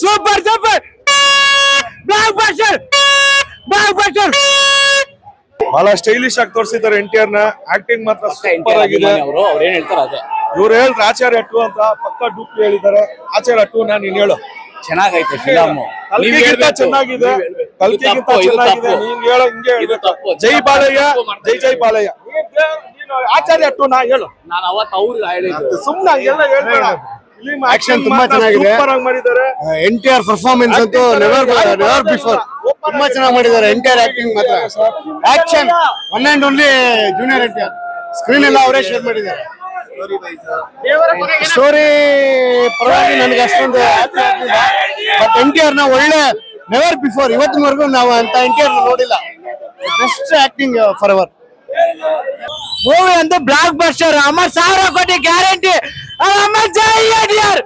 Super super block buster ಬಹಳ stylish ಆಗಿ ತೋರಿಸಿದ್ದಾರೆ NTR ನ. ಆಕ್ಟಿಂಗ್ ಮಾತ್ರ ಸೂಪರ್ ಆಗಿದೆ. ಇವ್ರು ಹೇಳಿದ್ರೆ ಆಚಾರ್ಯ 2 ಅಂತ ಪಕ್ಕ ಡೂಪ್ ಹೇಳಿದ್ದಾರೆ. ಆಚಾರ್ಯ 2 ನೀನ್ ಹೇಳು. ಚೆನ್ನಾಗೈತೆ ಫಿಲಮ್. ಕಲ್ಕಿಗಿಂತ ಚೆನ್ನಾಗಿದೆ. ಕಲ್ಕಿಗಿಂತ ಚೆನ್ನಾಗಿದೆ. ನೀನ್ ಹೇಳೋ ಹಿಂಗೆ ಹೇಳ್ಬೇಕು. ಜೈ ಬಾಲಯ್ಯ, ಜೈ ಬಾಲಯ್ಯ. ನೀನು ಆಚಾರ್ಯ 2 ಹೇಳು. ನಾನು ಅವತ್ತು ಅವ್ರಿಗೆ ಹೇಳಿದ್ದು ಸುಮ್ಮನೆ ಎಲ್ಲ ಹೇಳ್ಬೇಡ. ಆಕ್ಷನ್ ತುಂಬಾ ಚೆನ್ನಾಗಿದೆ. ಸೂಪರ್ ಆಗಿ ಮಾಡಿದ್ದಾರೆ. NTR ಪರ್ಫಾರ್ಮೆನ್ಸ್ ಅಂತೂ ನೆವರ್ ಬಿಫೋರ್. ತುಂಬಾ ಚೆನ್ನಾಗಿ ಮಾಡಿದ್ದಾರೆ. NTR ಆಕ್ಟಿಂಗ್ ಮಾತ್ರ action one and only junior NTR. Screen ಎಲ್ಲ ಅವರೇ ಶೇರ್ ಮಾಡಿದ್ದಾರೆ. ಸ್ಟೋರಿ ಪರವಾಗಿ ನನಗೆ ಅಷ್ಟೊಂದು ಬಟ್ NTR ನ ಒಳ್ಳೆ ನೆವರ್ ಬಿಫೋರ್ ಇವತ್ತಿನವರೆಗೂ ನಾವು ಅಂತ NTR ನೋಡಿಲ್ಲ. Best acting for ever. Movie ಅಂತೂ ಬ್ಲಾಕ್ ಬಸ್ಟರ್. ಅಮ್ಮ 1000 ಕೋಟಿ ಗ್ಯಾರಂಟಿ. ಅಮ್ಮ ಜೈ NTR,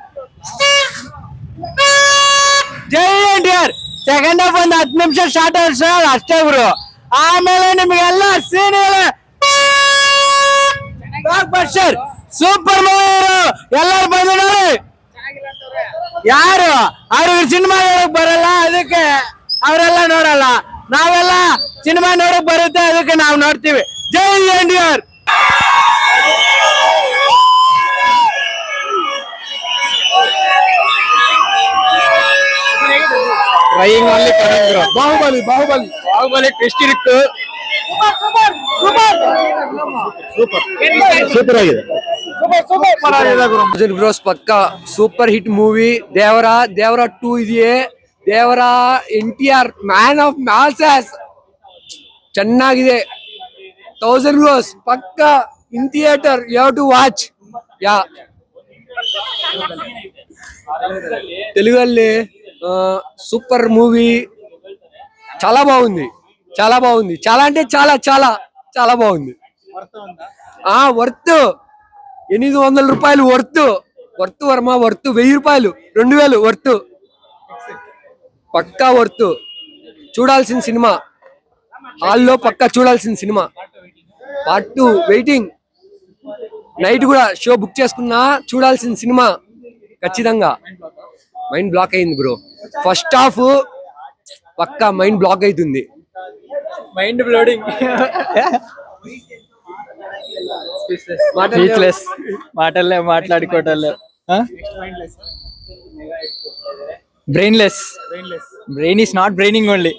ಜೈ NTR. ಸೆಕೆಂಡ್ ಹಾಫ್ ಒಂದು 10 ನಿಮಿಷ ಸ್ಟಾರ್ಟ್ ಆದ್ರೆ ಅಷ್ಟೇ ಗುರು. ಆಮೇಲೆ ನಿಮ್ಗೆಲ್ಲ scene blockbuster super movie. ಎಲ್ಲರೂ ಬಂದು ನೋಡಿ. ಯಾರು ಅವ್ರಿಗೆ ಸಿನಿಮಾ ನೋಡಕ್ ಬರಲ್ಲ, ಅದಕ್ಕೆ ಅವರೆಲ್ಲ ನೋಡಲ್ಲ. ನಾವೆಲ್ಲ ಸಿನಿಮಾ ನೋಡಕ್ ಬರುತ್ತೆ, ಅದಕ್ಕೆ ನಾವು ನೋಡ್ತೀವಿ. ಜೈ NTR. ಟ್ರೈಯಿಂಗ್ ಅಲ್ಲಿ ಬಾಹುಬಲಿ ಟೆಸ್ಟ್ ಇರುತ್ತೆ. ಸೂಪರ್ ಆಗಿದೆ. ಬ್ರೋಸ್ ಪಕ್ಕ ಸೂಪರ್ ಹಿಟ್ ಮೂವಿ. ದೇವರ 2 ಇದೆಯೇ. ದೇವರ NTR ಮ್ಯಾನ್ ಆಫ್ ಮಾಸಸ್ ಚೆನ್ನಾಗಿದೆ. 1000 crores ಪಕ್ಕ in theatre. You have to watch. Yeah తెలుగుಲ್ಲಿ సూపర్ మూవీ. చాలా బాగుంది, చాలా బాగుంది. చాలా అంటే చాలా చాలా చాలా బాగుంది. వర్త్ 800 రూపాయలు వర్త్ వర్మ వర్త్ 1000 రూపాయలు 2000 వర్త్ పక్కా వర్త్. చూడాల్సిన సినిమా. హాల్లో పక్కా చూడాల్సిన సినిమా. Part 2 waiting. నైట్ కూడా షో బుక్ చేసుకున్నా చూడాల్సిన సినిమా ఖచ్చితంగా. మైండ్ బ్లాక్ అయింది బ్రో. ఫస్ట్ హాఫ్ పక్కా మైండ్ బ్లాక్ అవుతుంది. Mind blowing. మాటల్లే మాట్లాడుకోవటంలే. Brainless. Brain is not braining only.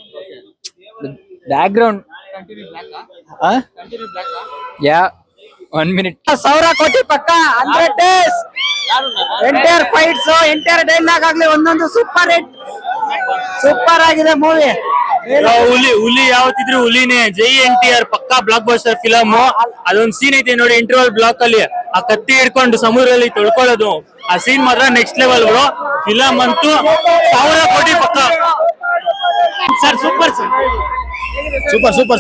Background. Yeah 1 minute. 1000 ಕೋಟಿ ಪಕ್ಕ 100 days. NTR fights, NTR dialogue ಆಗ್ಲಿ ಒಂದೊಂದು ಸೂಪರ್ ಹಿಟ್. ಸೂಪರ್ ಆಗಿದೆ ಮೂವಿ. ಹುಲಿ ಯಾವತ್ತಿದ್ರು ಹುಲಿನೇ. ಜೈ NTR ಪಕ್ಕಾ ಬ್ಲಾಕ್ ಬಸ್ಟರ್ ಫಿಲಮ್. ಅದೊಂದು ಸೀನ್ ಐತೆ ನೋಡಿ ಇಂಟರ್ವಲ್ ಬ್ಲಾಕ್ ಅಲ್ಲಿ. ಆ ಕತ್ತಿ ಹಿಡ್ಕೊಂಡು ಸಮುದ್ರದಲ್ಲಿ ತೊಳ್ಕೊಳ್ಳೋದು, ಆ ಸೀನ್ ಮಾತ್ರ ನೆಕ್ಸ್ಟ್ ಲೆವೆಲ್ ಬ್ರೋ. ಫಿಲಮ್ ಅಂತೂ 1000 ಕೋಟಿ ಪಕ್ಕ sir. Super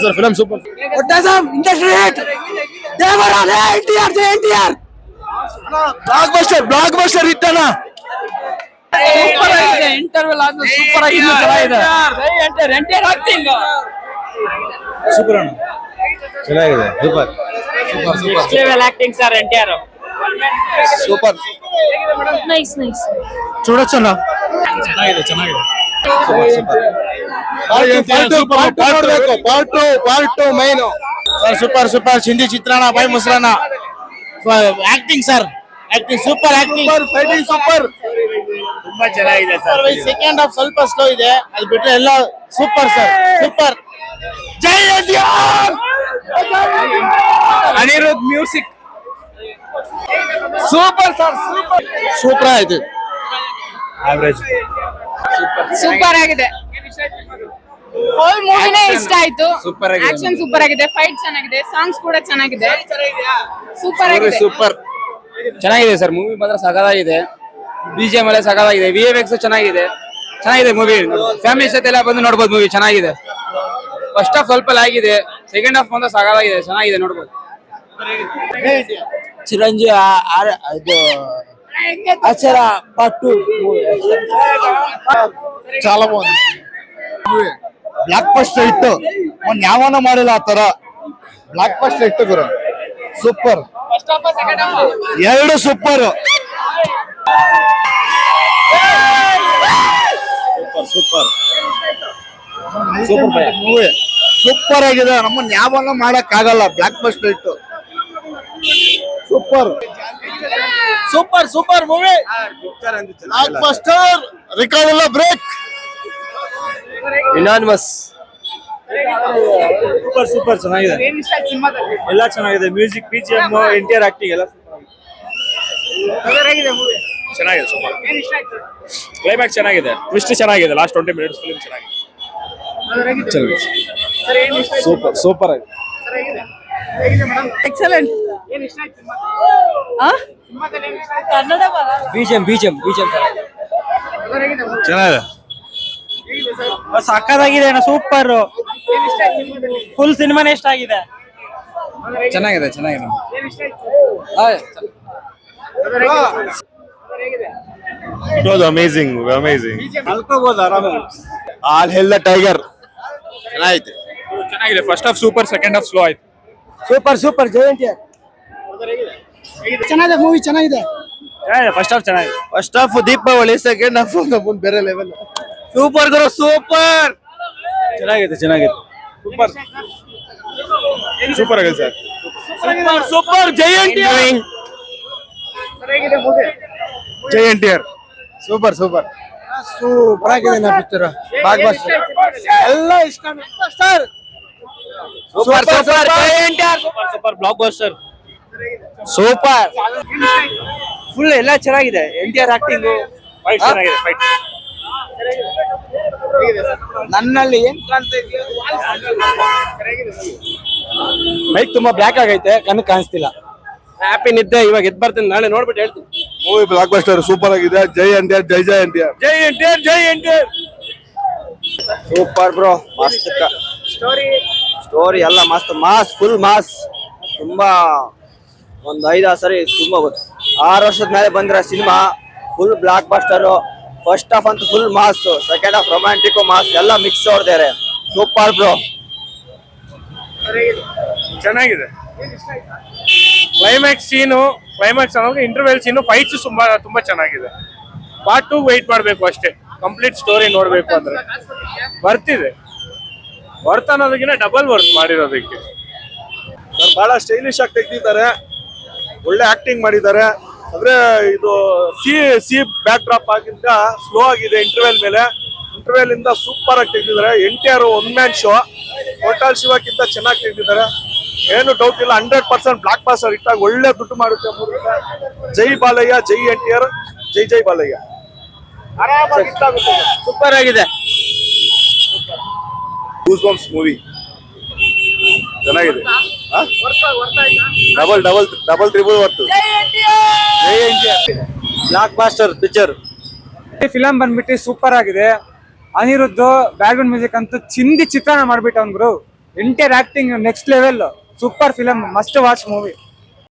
sir film super. Industry hit. Devara NTR blockbuster ಇಟ್ಟಣ. ಸೂಪರ್ ಆಗಿದೆ. ಇಂಟರ್ವಲ್ ಆದ್ಮೇಲೆ ಸೂಪರ್ ಆಗಿದೆ. NTR ಆಕ್ಟಿಂಗ್ ಸೂಪರ್ ಅಣ್ಣ. ಚೆನ್ನಾಗಿದೆ. Super next level acting sir NTR. Super. Nice చూడొచ్చన్నా. ಚೆನ್ನಾಗಿದೆ. ಪಾರ್ಟ್ 2 ಮೈನ್ ಸರ್. ಸೂಪರ್ ಹಿಂದಿ ಚಿತ್ರಣ ಬಾಯಿ ಮೊಸರನ್ನ. Acting sir. Acting super. Acting fighting super. ತುಂಬಾ ಚೆನ್ನಾಗಿದೆ ಸರ್. ಸೆಕೆಂಡ್ ಹಾಫ್ ಸ್ವಲ್ಪ ಸ್ಲೋ ಇದೆ, ಅದು ಬಿಟ್ರೆ ಎಲ್ಲ ಸೂಪರ್ ಸರ್. ಸೂಪರ್. ಜೈ NTR. Anirudh music super sir. Super ಆಯ್ತು. ಆವರೇಜ್. ಸೂಪರ್ ಆಗಿದೆ. ಹೋಲ್ ಮೂವಿನೇ ಇಷ್ಟ ಆಯ್ತು. ಆಕ್ಷನ್ ಸೂಪರ್ ಆಗಿದೆ. ಫೈಟ್ ಚೆನ್ನಾಗಿದೆ. ಸಾಂಗ್ಸ್ ಕೂಡ ಚೆನ್ನಾಗಿದೆ. ಸೂಪರ್ ಆಗಿದೆ. ಸೂಪರ್ ಚೆನ್ನಾಗಿದೆ ಸರ್. ಮೂವಿ ಮಾತ್ರ ಸಗದಾಗಿದೆ. BGM ಎಲ್ಲ ಸಗದಾಗಿದೆ. VFX ಚೆನ್ನಾಗಿದೆ ಮೂವಿ. ಫ್ಯಾಮಿಲಿ ಜೊತೆ ಎಲ್ಲ ಬಂದು ನೋಡ್ಬೋದು ಮೂವಿ. ಚೆನ್ನಾಗಿದೆ. ಫಸ್ಟ್ ಹಾಫ್ ಸ್ವಲ್ಪ ಆಗಿದೆ. ಸೆಕೆಂಡ್ ಹಾಫ್ ಮಾತ್ರ ಸಗದಾಗಿದೆ. ಚೆನ್ನಾಗಿದೆ, ನೋಡ್ಬೋದು. ಚಿರಂಜೀವಿ ಇದು ಆಚಾರ ಪಾರ್ಟ್ 2 చాలా బాగుంది. ಬ್ಲಾಕ್ ಬಸ್ಟರ್ ಇಟ್ಟು ಒಂದ್ ಯಾವನ ಮಾಡಿಲ್ಲ ಆ ತರ. ಬ್ಲಾಕ್ ಬಸ್ಟರ್ ಇಟ್ಟು ಗುರು. ಸೂಪರ್. ಎರಡು super. Super super movie super ಆಗಿದೆ. ನಮ್ಮನ್ನ ಯಾವನ್ನ ಮಾಡಕ್ ಆಗಲ್ಲ. ಬ್ಲಾಕ್ ಬಸ್ಟರ್ ಇಟ್ಟು super super super movie. Blockbuster record ಎಲ್ಲ ಬ್ರೇಕ್. ಯುನಾನಿಮಸ್. ಸೂಪರ್ ಸೂಪರ್ ಚೆನ್ನಾಗಿದೆ. ಎಲ್ಲ ಚೆನ್ನಾಗಿದೆ. ಮ್ಯೂಸಿಕ್, BGM, NTR ಆಕ್ಟಿಂಗ್ ಎಲ್ಲ ಚೆನ್ನಾಗಿದೆ. ಸೂಪರ್. ಕ್ಲೈಮ್ಯಾಕ್ಸ್ ಚೆನ್ನಾಗಿದೆ. ಟ್ವಿಸ್ಟ್ ಚೆನ್ನಾಗಿದೆ. ಲಾಸ್ಟ್ 20 ಮಿನಿಟ್ಸ್ ಫಿಲ್ಮ್ ಚೆನ್ನಾಗಿದೆ. ಸೂಪರ್ ಸೂಪರ್ ಆಗಿದೆ. ಎಕ್ಸಲೆಂಟ್. ಕನ್ನಡ BGM ಚೆನ್ನಾಗಿದೆ. ಸಕ್ಕದಾಗಿದೆ ಸೂಪರ್. ಫುಲ್ ಸಿನಿಮಾನೇ ಇಷ್ಟ ಆಗಿದೆ. ಚೆನ್ನಾಗಿದೆ. It was amazing. ಅಲ್ಕೋಬಹುದು ಆರಾಮಾಗಿ. ಆಲ್ ಹೆಲ್ ದ ಟೈಗರ್ ಚೆನ್ನಾಗಿದೆ. ಚೆನ್ನಾಗಿದೆ. First half super, second half slow ಆಯ್ತು. ಸೂಪರ್ ಜೈ NTR. ಚೆನ್ನಾಗಿದೆ ಮೂವಿ, ಚೆನ್ನಾಗಿದೆ. ಫಸ್ಟ್ ಹಾಫ್ ಚೆನ್ನಾಗಿದೆ. First half Deepavali, second half ಮುಂದೆ ಬೇರೆ ಲೆವೆಲ್. ಸೂಪರ್ ಗುರು, ಸೂಪರ್. ಚೆನ್ನಾಗಿದೆ. ಸೂಪರ್ ಆಗಿದೆ ಸರ್. ಸೂಪರ್ ಜೈ NTR. ಜೈ NTR ಸೂಪರ್ ಸೂಪರ್ ಆಗಿದೆ ನಾ ಪಿಕ್ಚರ್. ಬ್ಲಾಕ್ ಬಸ್ಟರ್ ಎಲ್ಲ ಇಷ್ಟ. ಸೂಪರ್ ಜೈ NTR. Super blockbuster. Super full ಎಲ್ಲ ಚೆನ್ನಾಗಿದೆ. NTR ಆಕ್ಟಿಂಗ್ ಫೈಟ್ ಚೆನ್ನಾಗಿದೆ. ಫೈಟ್ ನನ್ನಲ್ಲಿ ಏನ್ ಕಾಣ್ತಾ ಇದೆಯೋ ಮೈಕ್ ತುಂಬಾ ಬ್ಲಾಕ್ ಆಗೈತೆ, ಕಣ್ಣು ಕಾಣಿಸ್ತಿಲ್ಲ. ಹ್ಯಾಪಿ ನಿದ್ದೆ. ಇವಾಗ ಎದ್ ಬರ್ತೀನಿ, ನಾಳೆ ನೋಡ್ಬಿಟ್ಟು ಹೇಳ್ತೀನಿ. ಮೂವಿ ಬ್ಲಾಕ್ ಬಸ್ಟರ್ ಸೂಪರ್ ಆಗಿದೆ. ಜೈ NTR ಜೈ NTR. ಜೈ NTR. Super bro. ಮಸ್ತ್ ಸ್ಟೋರಿ ಎಲ್ಲ ಮಸ್ತ್. Full mass. ತುಂಬಾ ಒಂದು 5-6 ಸರಿ ತುಂಬಾ 6 ವರ್ಷದ ಮೇಲೆ ಬಂದಿರೋ cinema. Full blockbuster. First half ಅಂತೂ full mass, second half romantic mass ಎಲ್ಲ ಮಿಕ್ಸ್ ಹೊಡೆದಾರೆ. Super bro. ಚೆನ್ನಾಗಿದೆ. ಕ್ಲೈಮ್ಯಾಕ್ಸ್ ಅನ್ನೋದು ಇಂಟರ್ವೆಲ್ ಸೀನು, ಫೈಟ್ಸ್ ತುಂಬಾ ಚೆನ್ನಾಗಿದೆ. ಪಾರ್ಟ್ 2 ವೆಯ್ಟ್ ಮಾಡಬೇಕು ಅಷ್ಟೇ. ಕಂಪ್ಲೀಟ್ ಸ್ಟೋರಿ ನೋಡ್ಬೇಕು ಅಂದ್ರೆ ಬರ್ತಿದೆ. ವರ್ತ್ ಅನ್ನೋದಕ್ಕಿಂತ ಡಬಲ್ ವರ್ತ್ ಮಾಡಿರೋದಕ್ಕೆ. ಬಹಳ ಸ್ಟೈಲಿಶ್ ಆಗಿ ತೆಗ್ದಿದ್ದಾರೆ. ಒಳ್ಳೆ ಆಕ್ಟಿಂಗ್ ಮಾಡಿದ್ದಾರೆ. ಅಂದ್ರೆ ಇದು ಸಿ ಬ್ಯಾಕ್ ಡ್ರಾಪ್ ಆಗಿಂದ ಸ್ಲೋ ಆಗಿದೆ. ಇಂಟರ್ವೆಲ್ ಇಂದ ಸೂಪರ್ ಆಗಿ ತೆಗ್ದಿದ್ದಾರೆ. NTR one man show. Total ಶಿವಕ್ಕಿಂತ ಚೆನ್ನಾಗಿ ತೆಗ್ದಿದ್ದಾರೆ. ಏನು ಡೌಟ್ ಇಲ್ಲ. 100% ಬ್ಲಾಕ್ ಬಸ್ಟರ್ ಇಟ್ಟಾಗ ಒಳ್ಳೆ ದುಡ್ಡು ಮಾಡುತ್ತೆ. ಜೈ ಬಾಲಯ್ಯ, ಜೈ NTR, ಜೈ ಬಾಲಯ್ಯ. ಸೂಪರ್ ಆಗಿದೆ. ಗೂಸ್ಬಂಪ್ಸ್ ಮೂವಿ ಚೆನ್ನಾಗಿದೆ. Double triple worth. ಜೈ NTR. Blockbuster picture. Film ಬಂದ್ಬಿಟ್ಟು ಸೂಪರ್ ಆಗಿದೆ. ಅನಿರುದ್ಧ ಬ್ಯಾಕ್ಗ್ರೌಂಡ್ ಮ್ಯೂಸಿಕ್ ಅಂತೂ ಚಿಂದಿ ಚಿತ್ರಣ ಮಾಡ್ಬಿಟ್ಟು ಅವ್ನು. NTR acting next level. Super film, must watch movie.